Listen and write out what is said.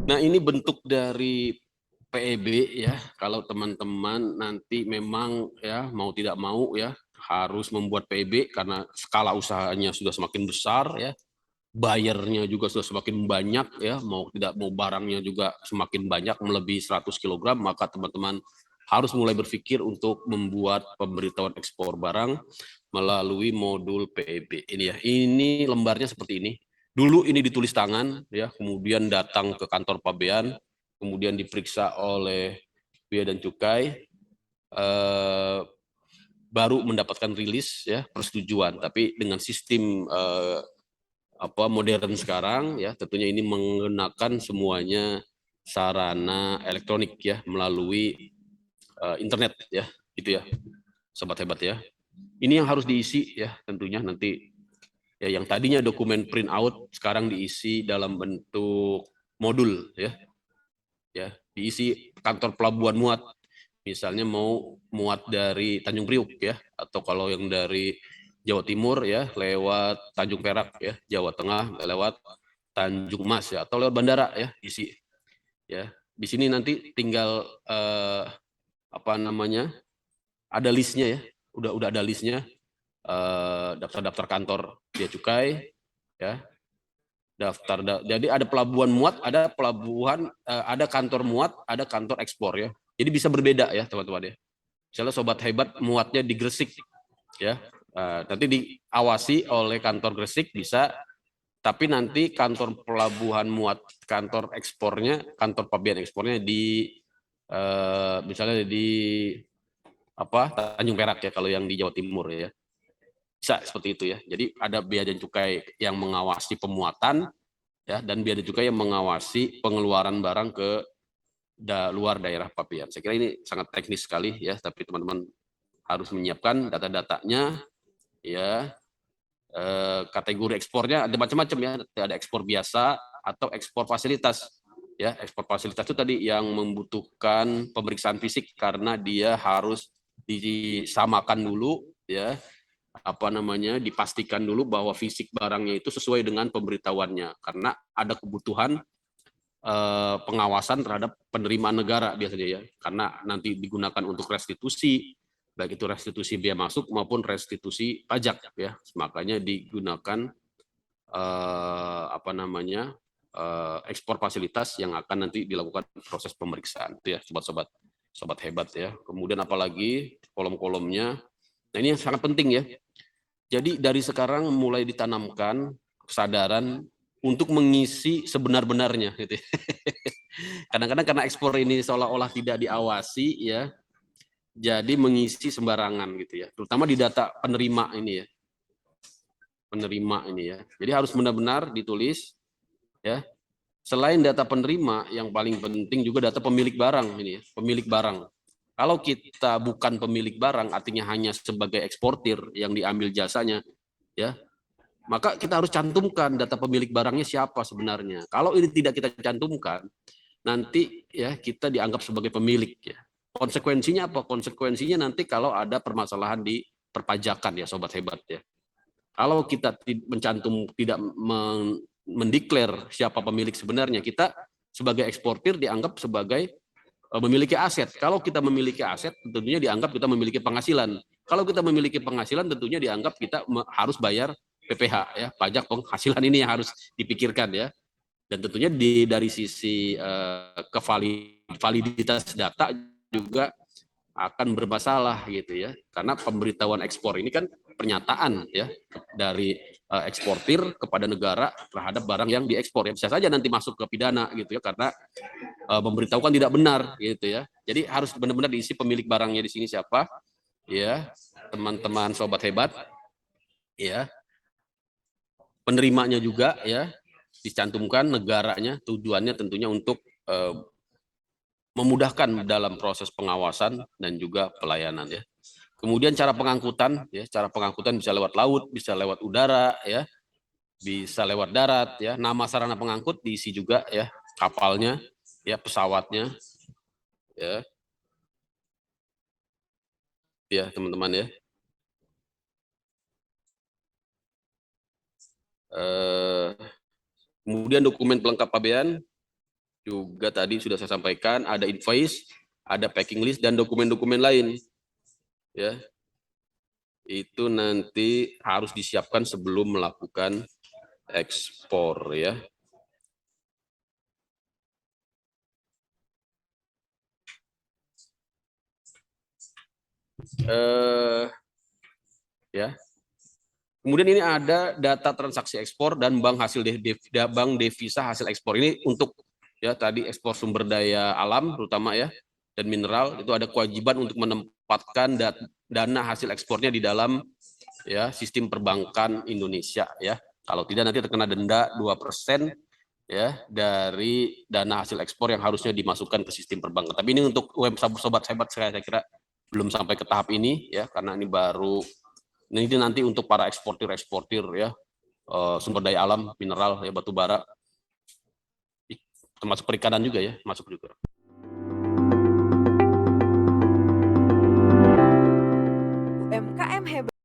Nah, ini bentuk dari PEB ya. Kalau teman-teman nanti memang ya mau tidak mau ya harus membuat PEB karena skala usahanya sudah semakin besar ya. Bayarnya juga sudah semakin banyak ya, mau tidak mau barangnya juga semakin banyak melebihi 100 kg, maka teman-teman harus mulai berpikir untuk membuat pemberitahuan ekspor barang melalui modul PEB ini ya. Ini lembarnya seperti ini. Dulu ini ditulis tangan ya, kemudian datang ke kantor pabean, kemudian diperiksa oleh Bea dan Cukai, baru mendapatkan rilis ya persetujuan. Tapi dengan sistem modern sekarang ya, tentunya ini menggunakan semuanya sarana elektronik ya, melalui internet ya, gitu ya, sobat hebat ya. Ini yang harus diisi ya, tentunya nanti ya, yang tadinya dokumen print out sekarang diisi dalam bentuk modul ya, diisi kantor pelabuhan muat, misalnya mau muat dari Tanjung Priuk ya, atau kalau yang dari Jawa Timur ya lewat Tanjung Perak ya, Jawa Tengah lewat Tanjung Mas ya, atau lewat bandara ya, isi ya. Di sini nanti tinggal ada listnya ya, udah ada listnya, daftar-daftar kantor bea cukai ya, jadi ada pelabuhan muat, ada pelabuhan, ada kantor muat, ada kantor ekspor ya. Jadi bisa berbeda ya teman-teman ya. Misalnya sobat hebat muatnya di Gresik ya, nanti diawasi oleh kantor Gresik bisa, tapi nanti kantor pelabuhan muat, kantor ekspornya, kantor pabean ekspornya di misalnya di Tanjung Perak ya, kalau yang di Jawa Timur ya, bisa seperti itu ya. Jadi ada bea dan cukai yang mengawasi pemuatan ya, dan bea dan cukai yang mengawasi pengeluaran barang ke luar daerah pabean. Saya kira ini sangat teknis sekali ya, tapi teman-teman harus menyiapkan data-datanya ya. Kategori ekspornya ada macam-macam ya, ada ekspor biasa atau ekspor fasilitas ya. Ekspor fasilitas itu tadi yang membutuhkan pemeriksaan fisik karena dia harus disamakan dulu ya, dipastikan dulu bahwa fisik barangnya itu sesuai dengan pemberitahuannya, karena ada kebutuhan pengawasan terhadap penerimaan negara biasanya ya, karena nanti digunakan untuk restitusi, baik itu restitusi biaya masuk maupun restitusi pajak ya. Makanya digunakan ekspor fasilitas yang akan nanti dilakukan proses pemeriksaan itu ya, sobat hebat ya. Kemudian apalagi kolom-kolomnya, nah ini yang sangat penting ya. Jadi dari sekarang mulai ditanamkan kesadaran untuk mengisi sebenar-benarnya gitu ya. Kadang-kadang karena ekspor ini seolah-olah tidak diawasi ya, jadi mengisi sembarangan gitu ya, terutama di data penerima ini ya, jadi harus benar-benar ditulis ya. Selain data penerima, yang paling penting juga data pemilik barang ini ya, pemilik barang. Kalau kita bukan pemilik barang, artinya hanya sebagai eksportir yang diambil jasanya ya, maka kita harus cantumkan data pemilik barangnya siapa sebenarnya. Kalau ini tidak kita cantumkan, nanti ya kita dianggap sebagai pemilik ya. Konsekuensinya apa? Konsekuensinya nanti kalau ada permasalahan di perpajakan ya, sobat hebat ya. Kalau kita tidak mendeklar siapa pemilik sebenarnya, kita sebagai eksportir dianggap sebagai memiliki aset. Kalau kita memiliki aset, tentunya dianggap kita memiliki penghasilan. Kalau kita memiliki penghasilan, tentunya dianggap kita harus bayar PPH ya, pajak penghasilan. Ini yang harus dipikirkan ya. Dan tentunya dari sisi validitas data juga akan bermasalah gitu ya, karena pemberitahuan ekspor ini kan pernyataan ya dari eksportir kepada negara terhadap barang yang diekspor ya, bisa saja nanti masuk ke pidana gitu ya, karena memberitahukan tidak benar gitu ya. Jadi harus benar-benar diisi pemilik barangnya di sini siapa ya, teman-teman sobat hebat ya. Penerimanya juga ya dicantumkan negaranya, tujuannya tentunya untuk memudahkan dalam proses pengawasan dan juga pelayanan ya. Kemudian cara pengangkutan ya, cara pengangkutan bisa lewat laut, bisa lewat udara ya, bisa lewat darat ya. Nama sarana pengangkut diisi juga ya, kapalnya ya, pesawatnya ya. Ya, teman-teman ya. Kemudian dokumen pelengkap pabean juga tadi sudah saya sampaikan, ada invoice, ada packing list dan dokumen-dokumen lain. Ya. Itu nanti harus disiapkan sebelum melakukan ekspor ya. Ya. Kemudian ini ada data transaksi ekspor dan bank devisa hasil ekspor. Ini untuk ya tadi ekspor sumber daya alam terutama ya dan mineral, itu ada kewajiban untuk menempatkan dana hasil ekspornya di dalam ya sistem perbankan Indonesia ya. Kalau tidak nanti terkena denda 2% ya dari dana hasil ekspor yang harusnya dimasukkan ke sistem perbankan. Tapi ini untuk sobat hebat saya kira belum sampai ke tahap ini ya, karena ini baru ini nanti untuk para eksportir ya, sumber daya alam, mineral ya, batu bara, termasuk perikanan juga ya, masuk juga.